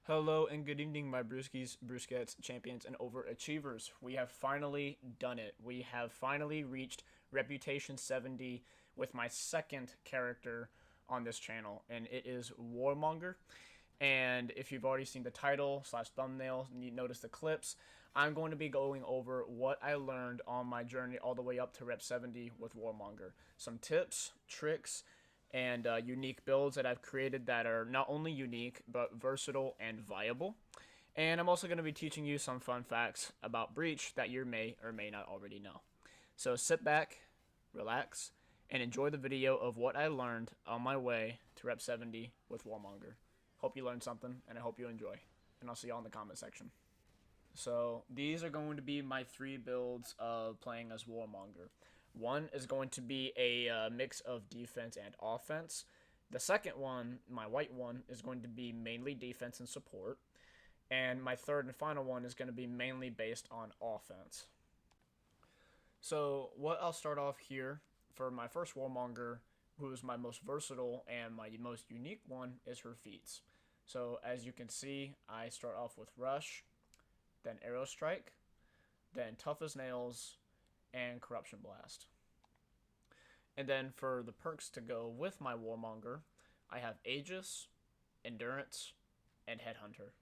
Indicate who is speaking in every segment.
Speaker 1: Hello and good evening, my brewskis, brewskets, champions, and overachievers. We have finally done it. We have finally reached Reputation 70 with my second character on this channel, and it is Warmonger. And if you've already seen the title slash thumbnail, and you notice the clips, I'm going to be going over what I learned on my journey all the way up to Rep 70 with Warmonger. Some tips, tricks, and unique builds that I've created that are not only unique but versatile and viable. And I'm also going to be teaching you some fun facts about Breach that you may or may not already know. So sit back, relax, and enjoy the video of what I learned on my way to Rep 70 with Warmonger. Hope you learned something, and I hope you enjoy. And I'll see y'all in the comment section. So these are going to be my three builds of playing as Warmonger. One is going to be a mix of defense and offense. The second one, my white one, is going to be mainly defense and support. And my third and final one is going to be mainly based on offense. So what I'll start off here for my first Warmonger, who is my most versatile and my most unique one, is her feats. So as you can see, I start off with Rush, then Arrow Strike, then Tough as Nails, and Corruption Blast. And then for the perks to go with my Warmonger, I have Aegis, Endurance, and Headhunter.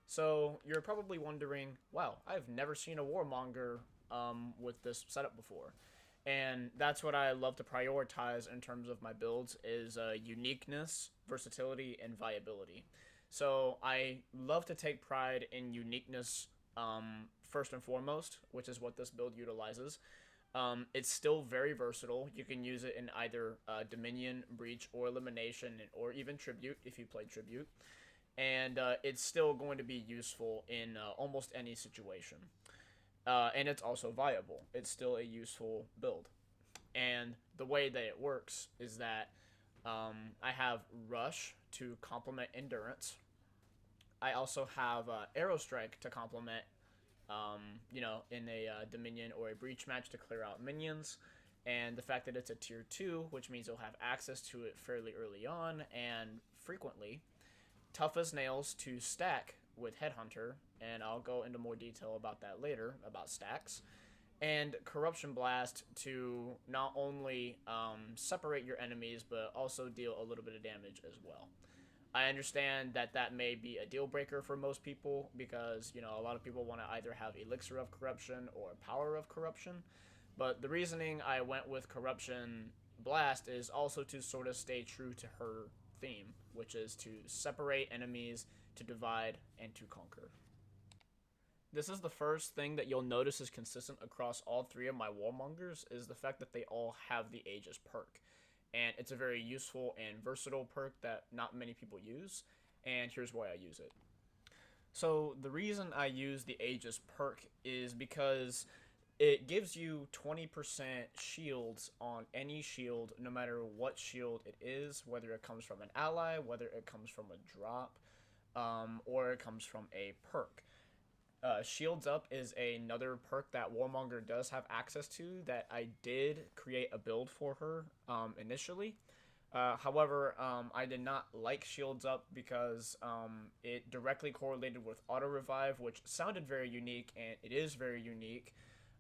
Speaker 1: So you're probably wondering, wow, I've never seen a Warmonger with this setup before. And that's what I love to prioritize in terms of my builds is uniqueness, versatility, and viability. So I love to take pride in uniqueness first and foremost, which is what this build utilizes. It's still very versatile. You can use it in either Dominion, Breach, or Elimination, or even Tribute if you play Tribute. And it's still going to be useful in almost any situation. And it's also viable. It's still a useful build. And the way that it works is that I have Rush to complement Endurance. I also have Arrow Strike to complement, in a Dominion or a Breach match to clear out minions. And the fact that it's a tier 2, which means you'll have access to it fairly early on and frequently. Tough as Nails to stack with Headhunter, and I'll go into more detail about that later, about stacks. And Corruption Blast to not only separate your enemies, but also deal a little bit of damage as well. I understand that that may be a deal breaker for most people because, a lot of people want to either have Elixir of Corruption or Power of Corruption. But the reasoning I went with Corruption Blast is also to sort of stay true to her theme, which is to separate enemies, to divide, and to conquer. This is the first thing that you'll notice is consistent across all three of my Warmongers is the fact that they all have the Aegis perk. And it's a very useful and versatile perk that not many people use, and here's why I use it. So the reason I use the Aegis perk is because it gives you 20% shields on any shield, no matter what shield it is, whether it comes from an ally, whether it comes from a drop, or it comes from a perk. Shields Up is another perk that Warmonger does have access to that I did create a build for her initially. However, I did not like Shields Up because it directly correlated with Auto Revive, which sounded very unique, and it is very unique.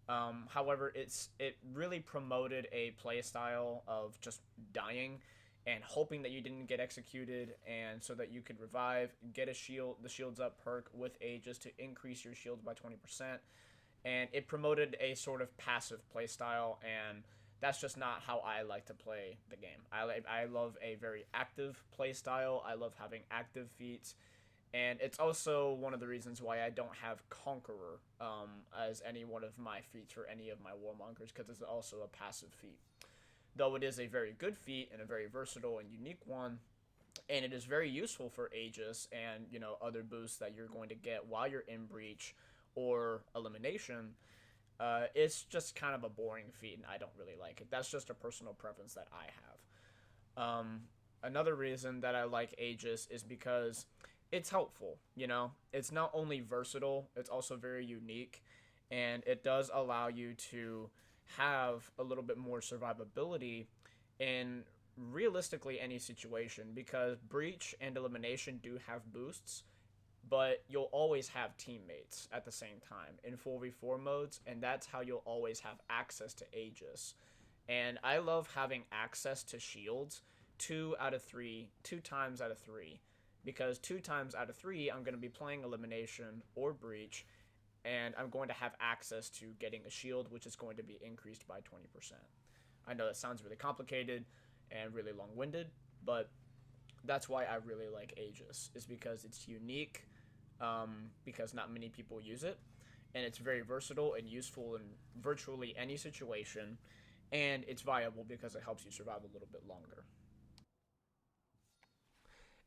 Speaker 1: However, it really promoted a playstyle of just dying and hoping that you didn't get executed, and so that you could revive, get the Shields Up perk with Aegis to increase your shields by 20%. And it promoted a sort of passive playstyle, and that's just not how I like to play the game. I love a very active playstyle. I love having active feats. And it's also one of the reasons why I don't have Conqueror as any one of my feats for any of my Warmongers, because it's also a passive feat. Though it is a very good feat and a very versatile and unique one, and it is very useful for Aegis and other boosts that you're going to get while you're in Breach or Elimination, it's just kind of a boring feat, and I don't really like it. That's just a personal preference that I have. Another reason that I like Aegis is because it's helpful. It's not only versatile, it's also very unique, and it does allow you to have a little bit more survivability in realistically any situation, because Breach and Elimination do have boosts, but you'll always have teammates at the same time in 4v4 modes, and that's how you'll always have access to Aegis. And I love having access to shields 2 times out of 3, because 2 times out of 3 I'm going to be playing Elimination or Breach, and I'm going to have access to getting a shield, which is going to be increased by 20%. I know that sounds really complicated and really long-winded, but that's why I really like Aegis, is because it's unique, because not many people use it, and it's very versatile and useful in virtually any situation, and it's viable because it helps you survive a little bit longer.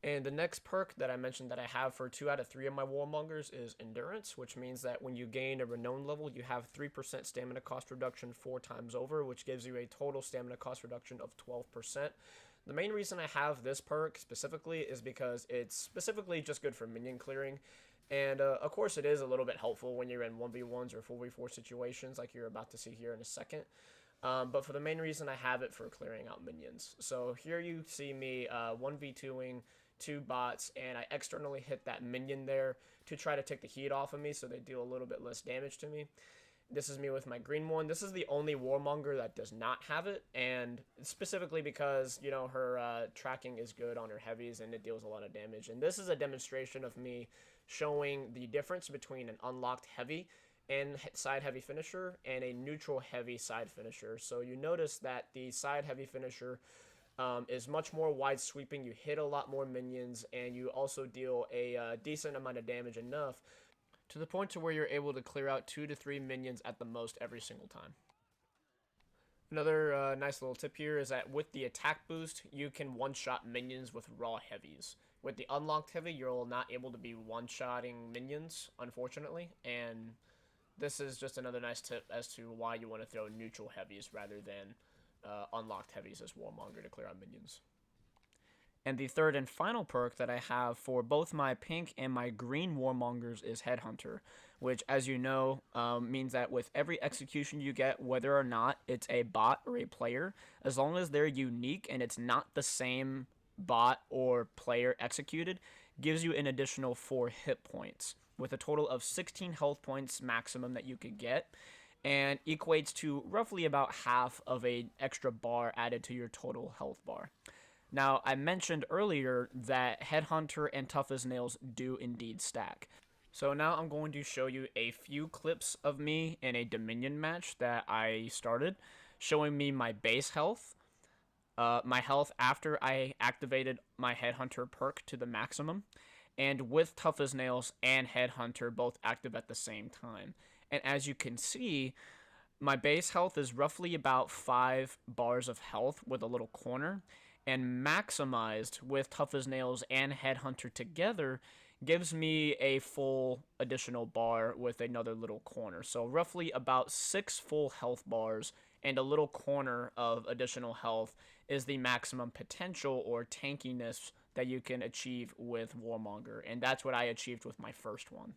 Speaker 1: And the next perk that I mentioned that I have for 2 out of 3 of my Warmongers is Endurance, which means that when you gain a Renown level, you have 3% stamina cost reduction 4 times over, which gives you a total stamina cost reduction of 12%. The main reason I have this perk specifically is because it's specifically just good for minion clearing, and of course it is a little bit helpful when you're in 1v1s or 4v4 situations like you're about to see here in a second. But for the main reason I have it for clearing out minions. So here you see me 1v2ing 2 bots, and I externally hit that minion there to try to take the heat off of me so they deal a little bit less damage to me. This is me with my green one. This is the only Warmonger that does not have it, and specifically because, you know, her tracking is good on her heavies and it deals a lot of damage. And this is a demonstration of me showing the difference between an unlocked heavy and side heavy finisher and a neutral heavy side finisher. So you notice that the side heavy finisher is much more wide sweeping. You hit a lot more minions, and you also deal a decent amount of damage, enough to the point to where you're able to clear out 2 to 3 minions at the most every single time. Another nice little tip here is that with the attack boost, you can one-shot minions with raw heavies. With the unlocked heavy, you're not able to be one-shotting minions, unfortunately, and this is just another nice tip as to why you want to throw neutral heavies rather than unlocked heavies as Warmonger to clear out minions. And the third and final perk that I have for both my pink and my green Warmongers is Headhunter, which, as you know, means that with every execution you get, whether or not it's a bot or a player, as long as they're unique and it's not the same bot or player executed, gives you an additional 4 hit points, with a total of 16 health points maximum that you could get, and equates to roughly about half of an extra bar added to your total health bar. Now, I mentioned earlier that Headhunter and Tough as Nails do indeed stack. So now I'm going to show you a few clips of me in a Dominion match that I started, showing me my base health, my health after I activated my Headhunter perk to the maximum, and with Tough as Nails and Headhunter both active at the same time. And as you can see, my base health is roughly about 5 bars of health with a little corner, and maximized with Tough as Nails and Headhunter together gives me a full additional bar with another little corner. So roughly about 6 full health bars and a little corner of additional health is the maximum potential or tankiness that you can achieve with Warmonger, and that's what I achieved with my first one.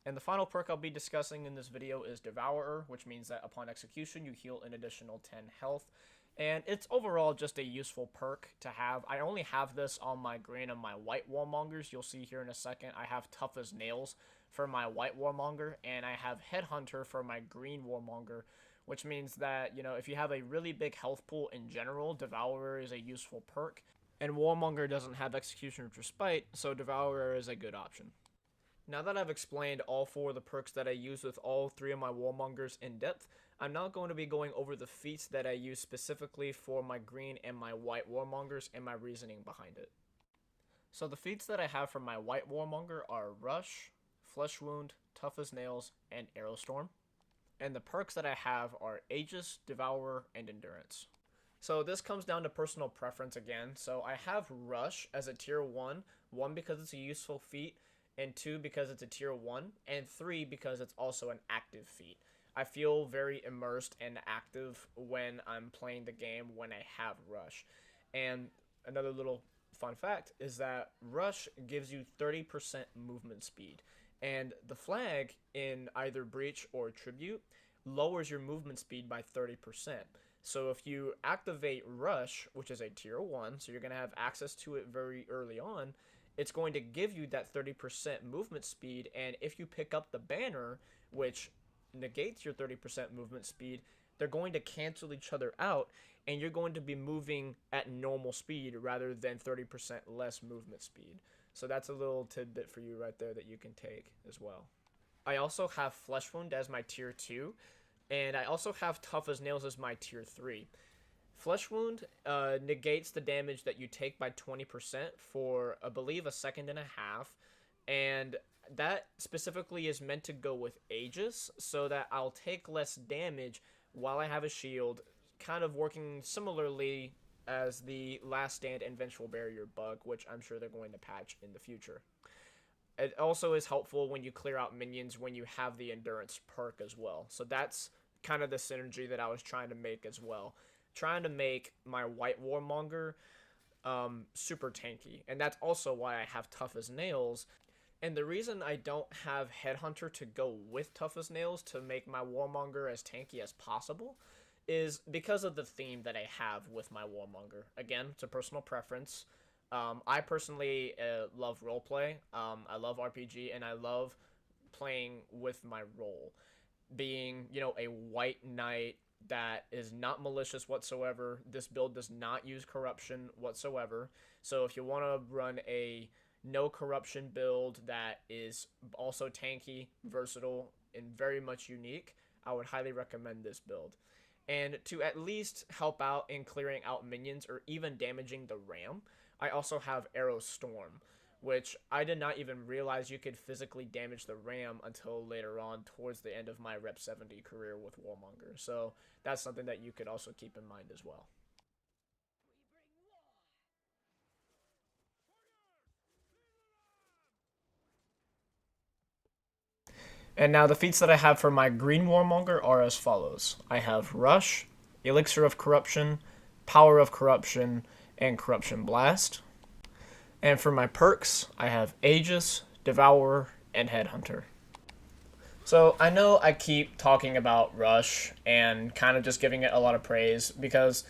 Speaker 1: And the final perk I'll be discussing in this video is Devourer, which means that upon execution you heal an additional 10 health. And it's overall just a useful perk to have. I only have this on my green and my white Warmongers. You'll see here in a second I have Tough as Nails for my white Warmonger, and I have Headhunter for my green Warmonger, which means that, you know, if you have a really big health pool in general, Devourer is a useful perk. And Warmonger doesn't have Executioner's Respite, so Devourer is a good option. Now that I've explained all 4 of the perks that I use with all 3 of my Warmongers in depth, I'm now going to be going over the feats that I use specifically for my green and my white Warmongers and my reasoning behind it. So the feats that I have for my white Warmonger are Rush, Flesh Wound, Tough as Nails, and Aerostorm. And the perks that I have are Aegis, Devourer, and Endurance. So this comes down to personal preference again. So I have Rush as a tier 1 because it's a useful feat, and 2 because it's a tier 1, and 3 because it's also an active feat. I feel very immersed and active when I'm playing the game when I have Rush. And another little fun fact is that Rush gives you 30% movement speed, and the flag in either Breach or Tribute lowers your movement speed by 30%. So if you activate Rush, which is a tier 1, so you're going to have access to it very early on, it's going to give you that 30% movement speed. And if you pick up the banner, which negates your 30% movement speed, they're going to cancel each other out, and you're going to be moving at normal speed rather than 30% less movement speed. So that's a little tidbit for you right there that you can take as well. I also have Flesh Wound as my tier 2, and I also have Tough as Nails as my tier 3. Flesh Wound negates the damage that you take by 20% for, I believe, a second and a half, and that specifically is meant to go with Aegis, so that I'll take less damage while I have a shield, kind of working similarly as the Last Stand and Vengeful Barrier bug, which I'm sure they're going to patch in the future. It also is helpful when you clear out minions when you have the Endurance perk as well. So that's kind of the synergy that I was trying to make as well. Trying to make my White Warmonger super tanky. And that's also why I have Tough as Nails. And the reason I don't have Headhunter to go with Tough as Nails to make my Warmonger as tanky as possible is because of the theme that I have with my Warmonger. Again, it's a personal preference. I personally love roleplay. I love RPG, and I love playing with my role. Being, a white knight that is not malicious whatsoever. This build does not use corruption whatsoever. So if you want to run a no corruption build that is also tanky, versatile, and very much unique, I would highly recommend this build. And to at least help out in clearing out minions or even damaging the ram, I also have Arrow Storm, which I did not even realize you could physically damage the ram until later on towards the end of my Rep 70 career with Warmonger. So that's something that you could also keep in mind as well. And now the feats that I have for my green Warmonger are as follows. I have Rush, Elixir of Corruption, Power of Corruption, and Corruption Blast. And for my perks, I have Aegis, Devourer, and Headhunter. So I know I keep talking about Rush and kind of just giving it a lot of praise because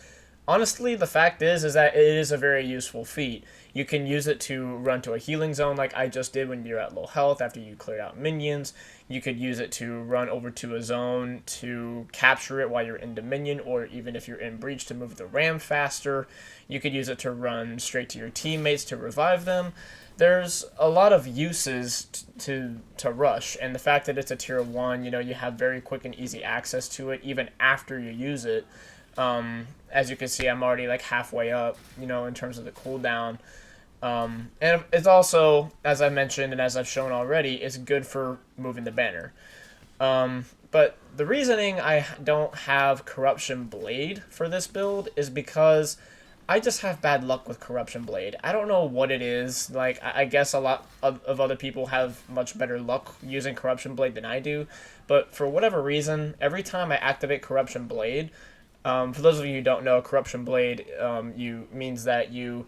Speaker 1: honestly, the fact is that it is a very useful feat. You can use it to run to a healing zone like I just did when you're at low health after you cleared out minions. You could use it to run over to a zone to capture it while you're in Dominion, or even if you're in Breach to move the ram faster. You could use it to run straight to your teammates to revive them. There's a lot of uses to Rush, and the fact that it's a tier 1, you have very quick and easy access to it even after you use it. As you can see, I'm already like halfway up, in terms of the cooldown. And it's also, as I mentioned and as I've shown already, it's good for moving the banner. But the reasoning I don't have Corruption Blade for this build is because I just have bad luck with Corruption Blade. I don't know what it is. Like, I guess a lot of other people have much better luck using Corruption Blade than I do. But for whatever reason, every time I activate Corruption Blade, for those of you who don't know, Corruption Blade means that you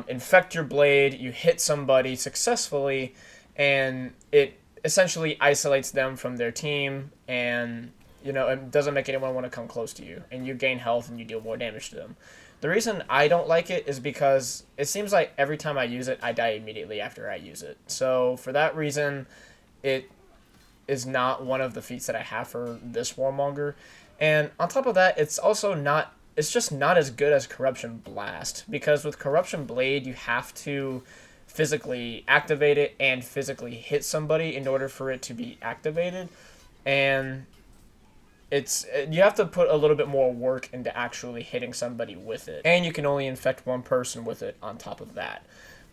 Speaker 1: infect your blade, you hit somebody successfully, and it essentially isolates them from their team, and it doesn't make anyone want to come close to you, and you gain health and you deal more damage to them. The reason I don't like it is because it seems like every time I use it, I die immediately after I use it. So for that reason, it is not one of the feats that I have for this Warmonger. And on top of that, it's just not as good as Corruption Blast, because with Corruption Blade, you have to physically activate it and physically hit somebody in order for it to be activated. And you have to put a little bit more work into actually hitting somebody with it. And you can only infect one person with it on top of that.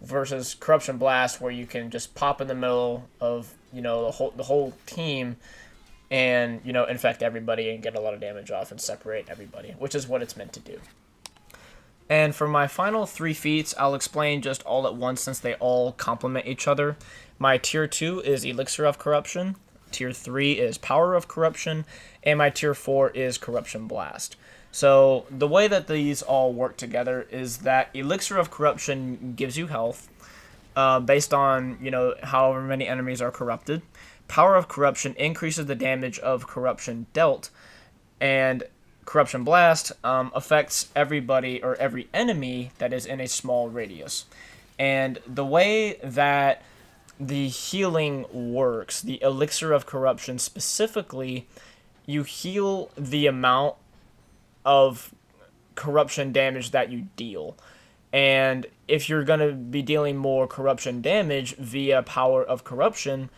Speaker 1: Versus Corruption Blast, where you can just pop in the middle of, the whole team and, infect everybody and get a lot of damage off and separate everybody, which is what it's meant to do. And for my final 3 feats, I'll explain just all at once since they all complement each other. My tier 2 is Elixir of Corruption, tier 3 is Power of Corruption, and my tier 4 is Corruption Blast. So the way that these all work together is that Elixir of Corruption gives you health based on, however many enemies are corrupted. Power of Corruption increases the damage of corruption dealt, and Corruption Blast affects everybody or every enemy that is in a small radius. And the way that the healing works, the Elixir of Corruption specifically, you heal the amount of corruption damage that you deal. And if you're going to be dealing more corruption damage via Power of Corruption,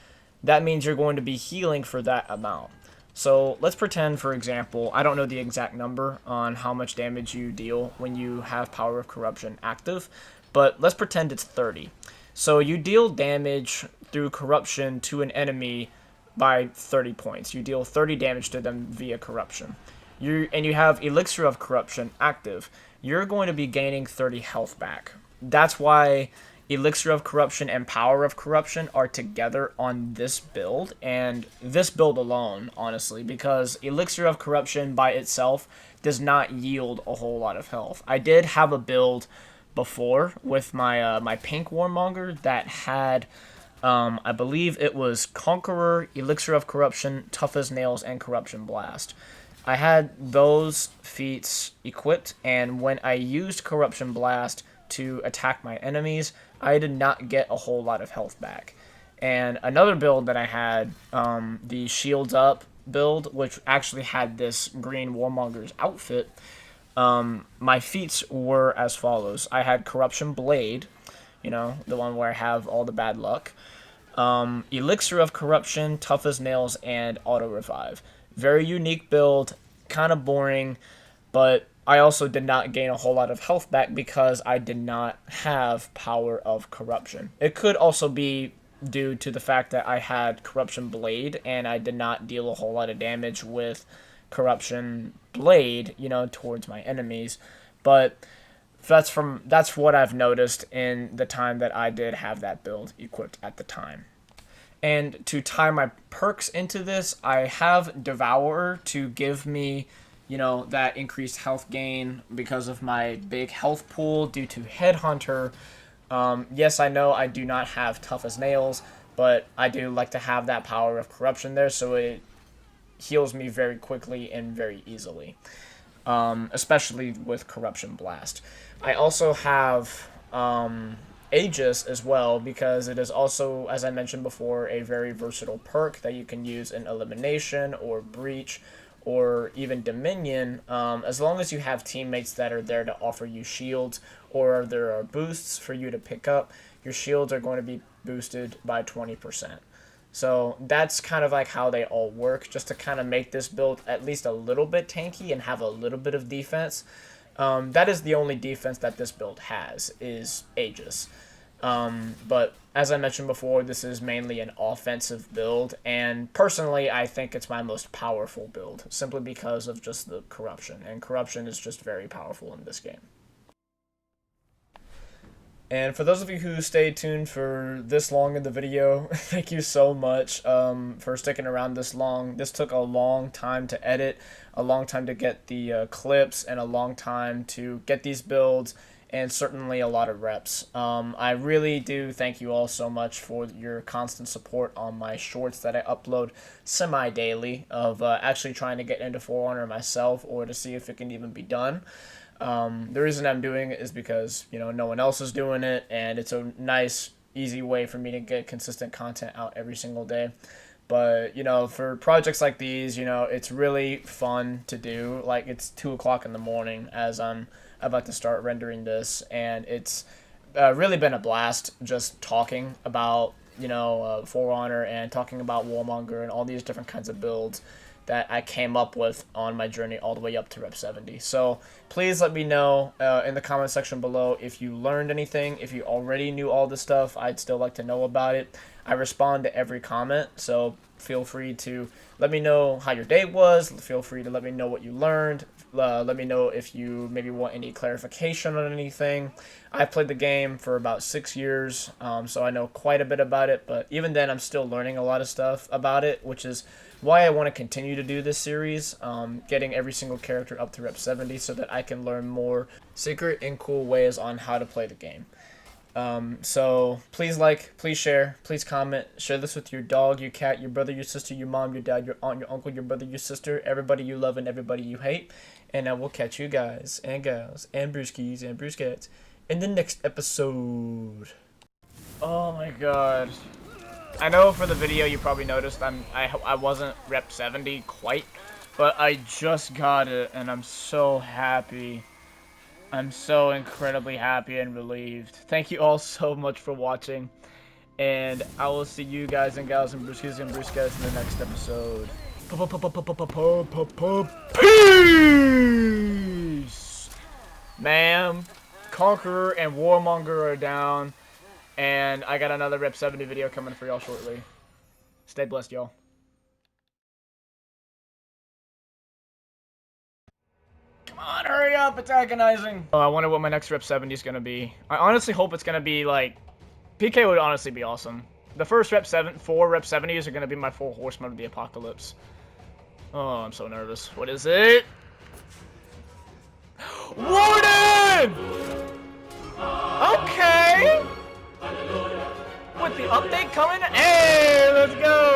Speaker 1: that means you're going to be healing for that amount. So let's pretend, for example, I don't know the exact number on how much damage you deal when you have Power of Corruption active, but let's pretend it's 30. So you deal damage through corruption to an enemy by 30 points. You deal 30 damage to them via corruption. You have Elixir of Corruption active. You're going to be gaining 30 health back. That's why Elixir of Corruption and Power of Corruption are together on this build, and this build alone, honestly, because Elixir of Corruption by itself does not yield a whole lot of health. I did have a build before with my my pink Warmonger that had, I believe it was Conqueror, Elixir of Corruption, Tough as Nails, and Corruption Blast. I had those feats equipped, and when I used Corruption Blast to attack my enemies, I did not get a whole lot of health back. And another build that I had, the Shields Up build, which actually had this green Warmonger's outfit, my feats were as follows. I had Corruption Blade, you know, the one where I have all the bad luck, Elixir of Corruption, Tough as Nails, and Auto Revive. Very unique build, kind of boring, but I also did not gain a whole lot of health back because I did not have Power of Corruption. It could also be due to the fact that I had Corruption Blade and I did not deal a whole lot of damage with Corruption Blade, you know, towards my enemies. But that's what I've noticed in the time that I did have that build equipped at the time. And to tie my perks into this, I have Devourer to give me, you know, that increased health gain because of my big health pool due to Headhunter. Yes, I know I do not have Tough as Nails, but I do like to have that Power of Corruption there, so it heals me very quickly and very easily, especially with Corruption Blast. I also have Aegis as well, because it is also, as I mentioned before, a very versatile perk that you can use in Elimination or Breach or even Dominion, as long as you have teammates that are there to offer you shields or there are boosts for you to pick up, your shields are going to be boosted by 20%. So that's kind of like how they all work, just to kind of make this build at least a little bit tanky and have a little bit of defense. That is the only defense that this build has, is Aegis. But as I mentioned before, this is mainly an offensive build, and personally I think it's my most powerful build, simply because of just the corruption, and corruption is just very powerful in this game. And for those of you who stayed tuned for this long in the video, thank you so much for sticking around this long. This took a long time to edit, a long time to get the clips, and a long time to get these builds, and certainly a lot of reps. I really do thank you all so much for your constant support on my shorts that I upload semi-daily of actually trying to get into For Honor myself, or to see if it can even be done. The reason I'm doing it is because, you know, no one else is doing it, and it's a nice, easy way for me to get consistent content out every single day. But, you know, for projects like these, you know, it's really fun to do. Like, it's 2 o'clock in the morning as I'm about to start rendering this, and it's really been a blast just talking about, you know, For Honor, and talking about Warmonger and all these different kinds of builds that I came up with on my journey all the way up to Rep 70. So please let me know in the comment section below if you learned anything. If you already knew all this stuff, I'd still like to know about it. I respond to every comment, so feel free to let me know how your day was. Feel free to let me know what you learned. Let me know if you maybe want any clarification on anything. I've played the game for about 6 years, so I know quite a bit about it, but even then I'm still learning a lot of stuff about it, which is why I want to continue to do this series, getting every single character up to Rep 70 so that I can learn more secret and cool ways on how to play the game. So please like, please share, please comment, share this with your dog, your cat, your brother, your sister, your mom, your dad, your aunt, your uncle, your brother, your sister, everybody you love and everybody you hate. And I will catch you guys and gals and brewskis and brewskets in the next episode. Oh my god. I know for the video you probably noticed I wasn't rep 70 quite, but I just got it and I'm so happy. I'm so incredibly happy and relieved. Thank you all so much for watching, and I will see you guys and gals and brewskis in the next episode. Peace! Ma'am, Conqueror and Warmonger are down, and I got another Rep 70 video coming for y'all shortly. Stay blessed, y'all. Come on, hurry up, it's agonizing. Oh, I wonder what my next Rep 70 is gonna be. I honestly hope it's gonna be like, PK would honestly be awesome. The first four Rep 70s are gonna be my 4 Horsemen of the Apocalypse. Oh, I'm so nervous. What is it? Warden! Okay! With the update coming, hey, let's go!